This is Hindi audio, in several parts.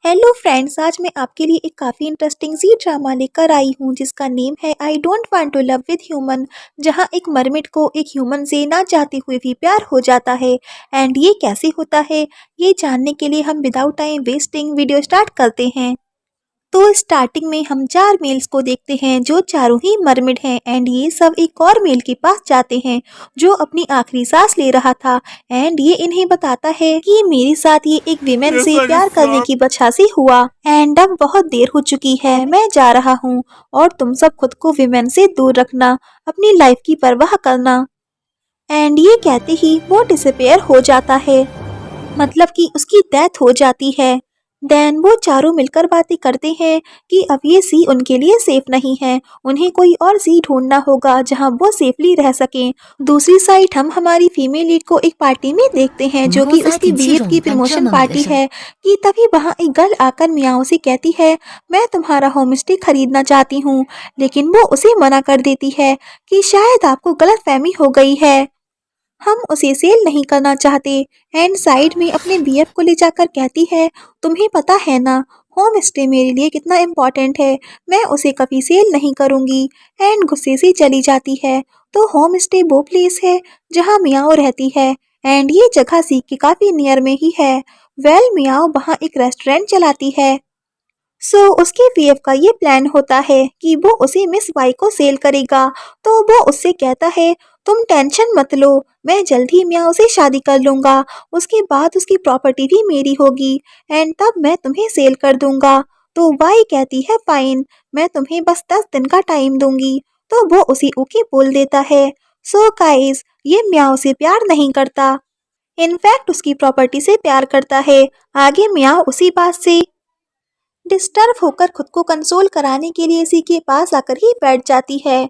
हेलो फ्रेंड्स, आज मैं आपके लिए एक काफ़ी इंटरेस्टिंग सी ड्रामा लेकर आई हूँ जिसका नेम है I don't want to love with human. जहाँ एक मरमिड को एक ह्यूमन से ना चाहते हुए भी प्यार हो जाता है। एंड ये कैसे होता है, ये जानने के लिए हम without time wasting video start करते हैं। तो स्टार्टिंग में हम 4 मेल्स को देखते हैं जो चारों ही मरमिड हैं। एंड ये सब एक और मेल के पास जाते हैं जो अपनी आखिरी सांस ले रहा था। एंड ये इन्हें बताता है कि मेरे साथ ये एक विमेन से प्यार करने की वजह से हुआ। एंड अब बहुत देर हो चुकी है, मैं जा रहा हूँ और तुम सब खुद को विमेन से दूर रखना, अपनी लाइफ की परवाह करना। एंड ये कहते ही वो डिसअपेयर हो जाता है, मतलब कि उसकी डेथ हो जाती है। देन वो चारों मिलकर बातें करते हैं कि अब ये सी उनके लिए सेफ नहीं है, उन्हें कोई और सी ढूंढना होगा जहां वो सेफली रह सकें। दूसरी साइड हम हमारी फीमेल लीड को एक पार्टी में देखते हैं जो कि उसकी बीएफ की प्रमोशन पार्टी है कि तभी वहां एक गर्ल आकर मियाओ से कहती है मैं तुम्हारा होम स्टे खरीदना चाहती हूँ, लेकिन वो उसे मना कर देती है कि शायद आपको गलतफहमी हो गई है, हम उसे सेल नहीं करना चाहते। एंड साइड में अपने बीएफ को ले जाकर कहती है तुम्हें पता है ना होम स्टे मेरे लिए कितना इम्पोर्टेंट है, मैं उसे कभी सेल नहीं करूंगी। एंड गुस्से से चली जाती है। तो होम स्टे वो प्लेस है जहां मियाओ रहती है। एंड ये जगह सी के काफी नियर में ही है। वेल मियाओ वहाँ एक रेस्टोरेंट चलाती है। उसके पीएफ का ये प्लान होता है कि वो उसे मिस वाई को सेल करेगा। तो वो उससे कहता है तुम टेंशन मत लो, मैं जल्द ही मियाँ से शादी कर लूंगा, उसके बाद उसकी प्रॉपर्टी भी मेरी होगी एंड तब मैं तुम्हें सेल कर दूंगा। तो वाई कहती है फाइन, मैं तुम्हें बस 10 दिन का टाइम दूंगी। तो वो उसे ओके बोल देता है। गाइस, ये मियाँ से प्यार नहीं करता, इनफैक्ट उसकी प्रॉपर्टी से प्यार करता है। आगे मियाँ उसी बात से डिस्टर्ब होकर खुद को कंसोल कराने के लिए इसी के पास आकर ही बैठ जाती है।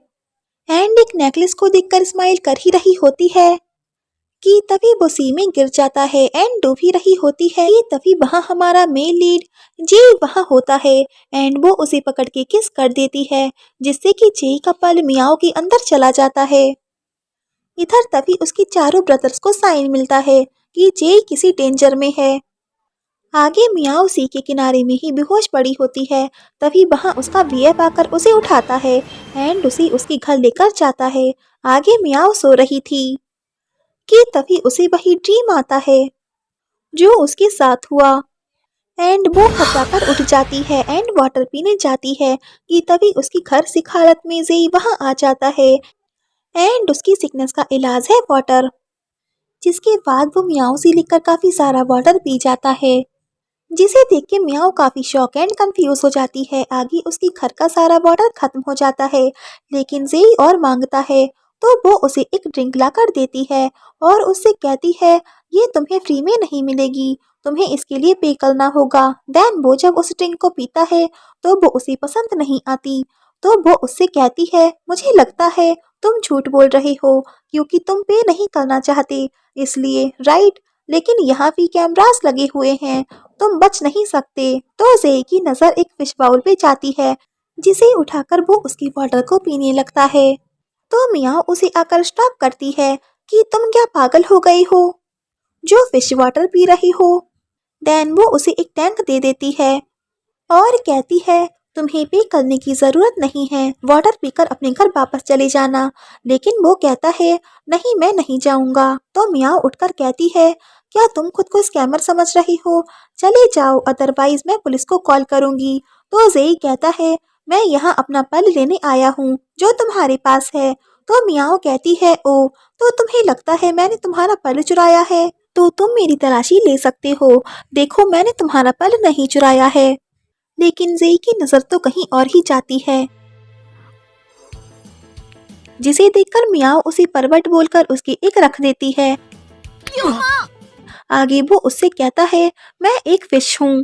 एंड एक नेकलेस को देखकर स्माइल कर ही रही होती है कि तभी वो सी में गिर जाता है। एंड डूब ही रही होती है कि तभी वहाँ हमारा मेल लीड जे वहाँ होता है। एंड वो उसे पकड़ के किस कर देती है जिससे कि जे का पल मियाओ के अंदर चला जाता है। इधर तभी उसके चारों ब्रदर्स को साइन मिलता है कि जे किसी डेंजर में है। आगे मियाओ सी के किनारे में ही बेहोश पड़ी होती है। तभी वहां उसका बीएफ आकर उसे उठाता है एंड उसे उसके घर लेकर जाता है। आगे मियाओ सो रही थी कि तभी उसे वही ड्रीम आता है जो उसके साथ हुआ। एंड वो घबराकर उठ जाती है एंड वाटर पीने जाती है कि तभी उसकी घर सिक हालत में जेई वहां आ जाता है। एंड उसकी सिकनेस का इलाज है वाटर, जिसके बाद वो मियाओ से लेकर काफी सारा वाटर पी जाता है, जिसे देख के मियाओ काफी शॉक एंड कंफ्यूज हो जाती है। आगे उसकी घर का सारा वाटर खत्म हो जाता है, लेकिन जेई और मांगता है तो वो उसे एक ड्रिंक ला कर देती है और उससे कहती है ये तुम्हें फ्री में नहीं मिलेगी, तुम्हें इसके लिए पे करना होगा। देन वो जब उस ड्रिंक को पीता है तो वो उसे पसंद नहीं आती। तो वो उससे कहती है मुझे लगता है तुम झूठ बोल रहे हो क्योंकि तुम पे नहीं करना चाहते, इसलिए राइट, लेकिन यहाँ भी कैमरास लगे हुए हैं, तुम बच नहीं सकते। तो जेई की नजर एक फिश बाउल पे जाती है जिसे उठाकर वो उसकी वाटर को पीने लगता है। तो मियाँ उसे आकर स्टॉप करती है कि तुम क्या पागल हो गई हो जो फिश वाटर पी रही हो। देन वो उसे एक टैंक दे देती है और कहती है तुम्हें पे करने की जरूरत नहीं है, वाटर पीकर अपने घर वापस चले जाना। लेकिन वो कहता है नहीं, मैं नहीं जाऊंगा। तो मियाँ उठकर कहती है क्या तुम खुद को स्कैमर समझ रही हो, चले जाओ अदरवाइज मैं पुलिस को कॉल करूंगी। तो जेई कहता है मैं यहाँ अपना पल लेने आया हूँ जो तुम्हारे पास है। तो मियाँ कहती है ओ, तो तुम्हें लगता है मैंने तुम्हारा पल चुराया है, तो तुम मेरी तलाशी ले सकते हो, देखो मैंने तुम्हारा पल नहीं चुराया है। लेकिन जेई की नजर तो कहीं और ही जाती है, जिसे देखकर मियाओ उसे परवट बोलकर उसकी एक रख देती है। आगे वो उससे कहता है मैं एक फिश हूँ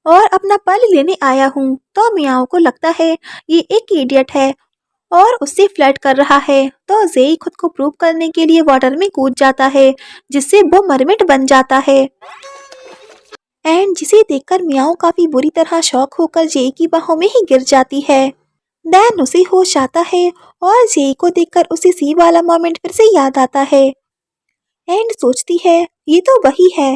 और अपना पल लेने आया हूँ। तो मियाओ को लगता है ये एक इडियट है और उससे फ्लर्ट कर रहा है। तो जेई खुद को प्रूव करने के लिए वाटर में कूद जाता है जिससे वो मरमिट बन जाता है। एंड जिसे देखकर मियाओ काफी बुरी तरह शॉक होकर जेई की बाहों में ही गिर जाती है। देन उसे होश आता है और जेई को देखकर उसे सी वाला मोमेंट फिर से याद आता है एंड सोचती है ये तो वही है।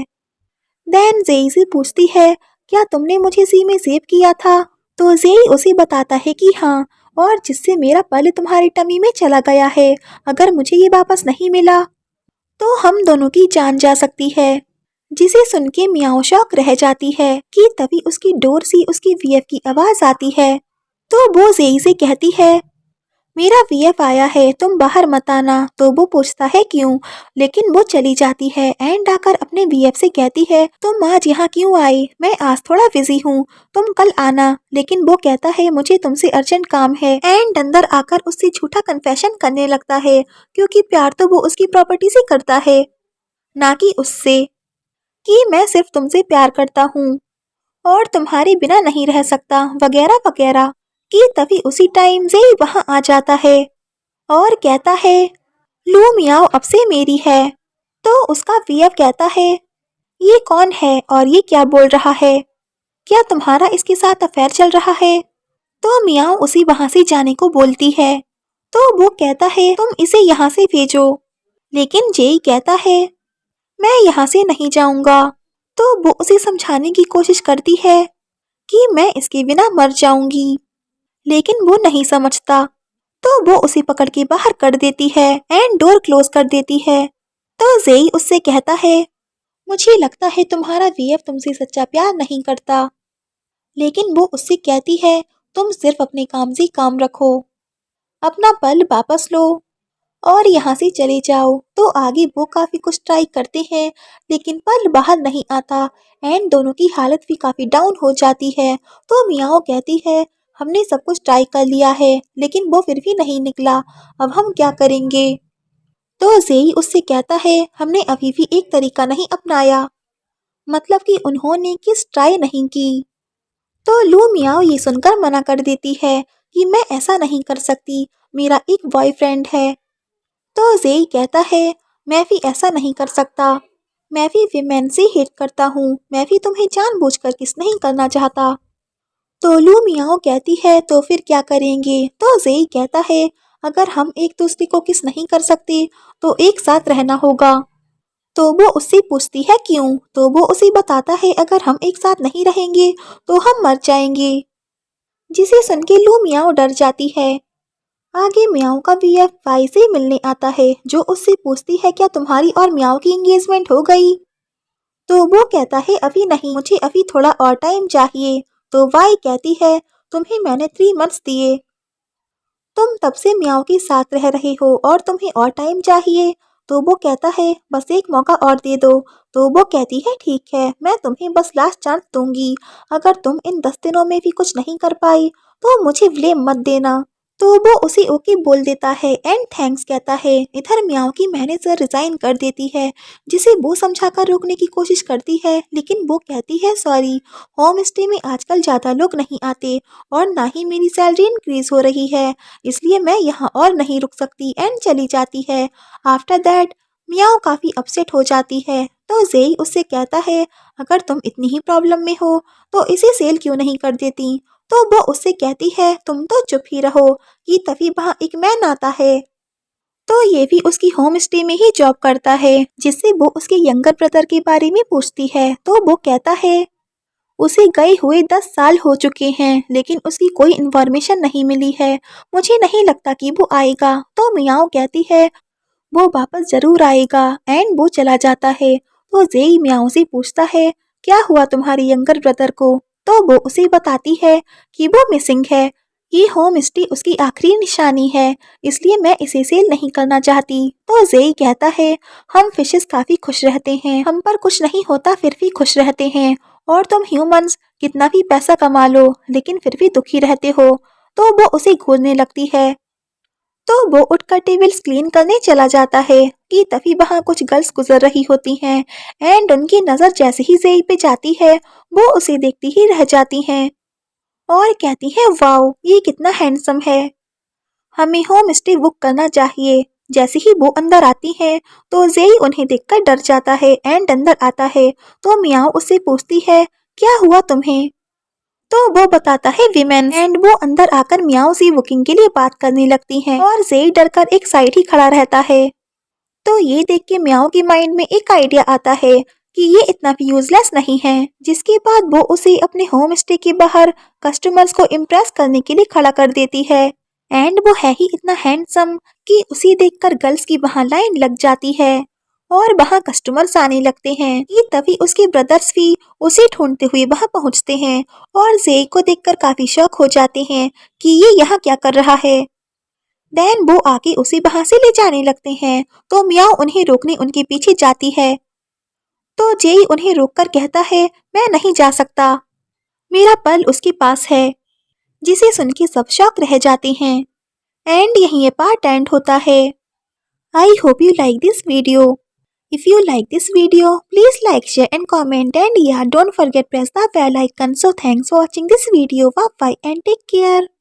देन जेई से पूछती है क्या तुमने मुझे ज़ी में सेव किया था? तो ज़ेई उसे बताता है कि हाँ, और जिससे मेरा पल तुम्हारी टमी में चला गया है। अगर मुझे ये वापस नहीं मिला तो हम दोनों की जान जा सकती है। जिसे सुन के मियाओ शॉक रह जाती है कि तभी उसकी डोर से उसकी वीएफ की आवाज़ आती है। तो वो ज़ेई से कहती है, मेरा वीएफ आया है, तुम बाहर मत आना। तो वो पूछता है क्यों, लेकिन वो चली जाती है एंड आकर अपने वीएफ से कहती है, तुम आज यहाँ क्यों आई? मैं आज थोड़ा बिजी हूँ, तुम कल आना। लेकिन वो कहता है मुझे तुमसे अर्जेंट काम है एंड अंदर आकर उससे झूठा कन्फेशन करने लगता है, क्योंकि प्यार तो वो उसकी प्रॉपर्टी से करता है, ना कि उससे, कि मैं सिर्फ तुमसे प्यार करता हूँ और तुम्हारे बिना नहीं रह सकता वगैरह वगैरह। कि तभी उसी टाइम से वहाँ आ जाता है और कहता है, लू मियाओ अब से मेरी है। तो उसका वीएफ कहता है, ये कौन है और ये क्या बोल रहा है? क्या तुम्हारा इसके साथ अफेयर चल रहा है? तो मियाओ उसी वहाँ से जाने को बोलती है। तो वो कहता है तुम इसे यहाँ से भेजो। लेकिन जेई कहता है, मैं यहाँ से नहीं जाऊंगा। तो वो उसे समझाने की कोशिश करती है कि मैं इसके बिना मर जाऊंगी, लेकिन वो नहीं समझता। तो वो उसे पकड़ के बाहर कर देती है एंड डोर क्लोज कर देती है। तो जेई उससे कहता है, मुझे लगता है तुम्हारा वीएफ तुमसे सच्चा प्यार नहीं करता। लेकिन वो उससे कहती है, तुम सिर्फ अपने काम से काम रखो, अपना पल वापस लो और यहाँ से चले जाओ। तो आगे वो काफी कुछ ट्राई करते हैं, लेकिन पल बाहर नहीं आता एंड दोनों की हालत भी काफी डाउन हो जाती है। तो मियाओ कहती है, हमने सब कुछ ट्राई कर लिया है लेकिन वो फिर भी नहीं निकला, अब हम क्या करेंगे? तो जेई उससे कहता है, हमने अभी भी एक तरीका नहीं अपनाया, मतलब कि उन्होंने किस ट्राई नहीं की। तो लू मियाओ ये सुनकर मना कर देती है कि मैं ऐसा नहीं कर सकती, मेरा एक बॉयफ्रेंड है। तो जेई कहता है, मैं भी ऐसा नहीं कर सकता, मैं भी विमेन से हेट करता हूँ, मैं भी तुम्हें जानबूझकर किस नहीं करना चाहता। तो लू मियाओ कहती है, तो फिर क्या करेंगे? तो जेई कहता है, अगर हम एक दूसरे को किस नहीं कर सकते तो एक साथ रहना होगा। तो वो उससे पूछती है क्यों? तो वो उसे बताता है, अगर हम एक साथ नहीं रहेंगे तो हम मर जाएंगे। जिसे सुन के लू मियाओ डर जाती है। आगे मियाओ का वीएफ वाई से मिलने आता है, जो उससे पूछती है, क्या तुम्हारी और मियाओ की एंगेजमेंट हो गई? तो वो कहता है, अभी नहीं, मुझे अभी थोड़ा और टाइम चाहिए। तो वाई कहती है, तुम्हें मैंने 3 मंथ्स दिए, तुम तब से मियाओ के साथ रह रहे हो और तुम्हें और टाइम चाहिए। तो वो कहता है, बस एक मौका और दे दो। तो वो कहती है, ठीक है, मैं तुम्हें बस लास्ट चांस दूंगी, अगर तुम इन 10 दिनों में भी कुछ नहीं कर पाई तो मुझे ब्लेम मत देना। तो वो उसे ओके बोल देता है एंड थैंक्स कहता है। इधर मियाओ की मैनेजर रिजाइन कर देती है, जिसे वो समझाकर रोकने की कोशिश करती है, लेकिन वो कहती है, सॉरी, होम स्टे में आजकल ज़्यादा लोग नहीं आते और ना ही मेरी सैलरी इंक्रीज हो रही है, इसलिए मैं यहाँ और नहीं रुक सकती एंड चली जाती है। आफ्टर दैट मियाओ काफ़ी अपसेट हो जाती है। तो जेई उससे कहता है, अगर तुम इतनी ही प्रॉब्लम में हो तो इसे सेल क्यों नहीं कर देती? तो वो उससे कहती है, तुम तो चुप ही रहो। कि तभी वहाँ एक मैन आता है। तो ये भी उसकी होम स्टे में ही जॉब करता है, जिससे वो उसके यंगर ब्रदर के बारे में पूछती है। तो वो कहता है, उसे गए हुए 10 साल हो चुके हैं लेकिन उसकी कोई इन्फॉर्मेशन नहीं मिली है, मुझे नहीं लगता कि वो आएगा। तो मियाओ कहती है, वो वापस जरूर आएगा एंड वो चला जाता है। तो जेई मियाओ से पूछता है, क्या हुआ तुम्हारे यंगर ब्रदर को? तो वो उसे बताती है कि वो मिसिंग है, ये होम स्टे उसकी आखिरी निशानी है, इसलिए मैं इसे सेल नहीं करना चाहती। तो जेई कहता है, हम फिशेस काफी खुश रहते हैं, हम पर कुछ नहीं होता फिर भी खुश रहते हैं, और तुम ह्यूमंस कितना भी पैसा कमा लो लेकिन फिर भी दुखी रहते हो। तो वो उसे घूरने लगती है। तो वो उठकर टेबल्स क्लीन करने चला जाता है कि तभी वहाँ कुछ गर्ल्स गुजर रही होती हैं एंड उनकी नज़र जैसे ही जेई पे जाती है वो उसे देखती ही रह जाती हैं और कहती हैं, वाओ, ये कितना हैंडसम है, हमें होम स्टे बुक करना चाहिए। जैसे ही वो अंदर आती हैं तो जेई उन्हें देखकर डर जाता है एंड अंदर आता है। तो मियाओ उससे पूछती है, क्या हुआ तुम्हें? तो वो बताता है विमेन एंड वो अंदर आकर मियाओ से बुकिंग के लिए बात करने लगती हैं और जेई डरकर एक साइड ही खड़ा रहता है। तो ये देख के मियाओ के माइंड में एक आइडिया आता है कि ये इतना भी यूजलेस नहीं है। जिसके बाद वो उसे अपने होम स्टे के बाहर कस्टमर्स को इम्प्रेस करने के लिए खड़ा कर देती है। एंड वो है ही इतना हैंडसम कि उसे देखकर गर्ल्स की वहाँ लाइन लग जाती है और वहाँ कस्टमर्स आने लगते हैं कि तभी उसके ब्रदर्स भी उसे ढूंढते हुए वहाँ पहुँचते हैं और जे को देखकर काफी शॉक हो जाते हैं कि ये यहाँ क्या कर रहा है। देन वो आके उसे वहाँ से ले जाने लगते हैं तो मियाओ उन्हें रोकने उनके पीछे जाती है। तो जेई उन्हें रोककर कहता है, मैं नहीं जा सकता, मेरा पल उसके पास है। जिसे सुन के सब शॉक रह जाते हैं। एंड यहीं ये पार्ट एंड होता है। I hope you like this video. If you like this video, please like, share and comment, and yeah, don't forget press the bell icon. So thanks for watching this video. Bye bye and take care.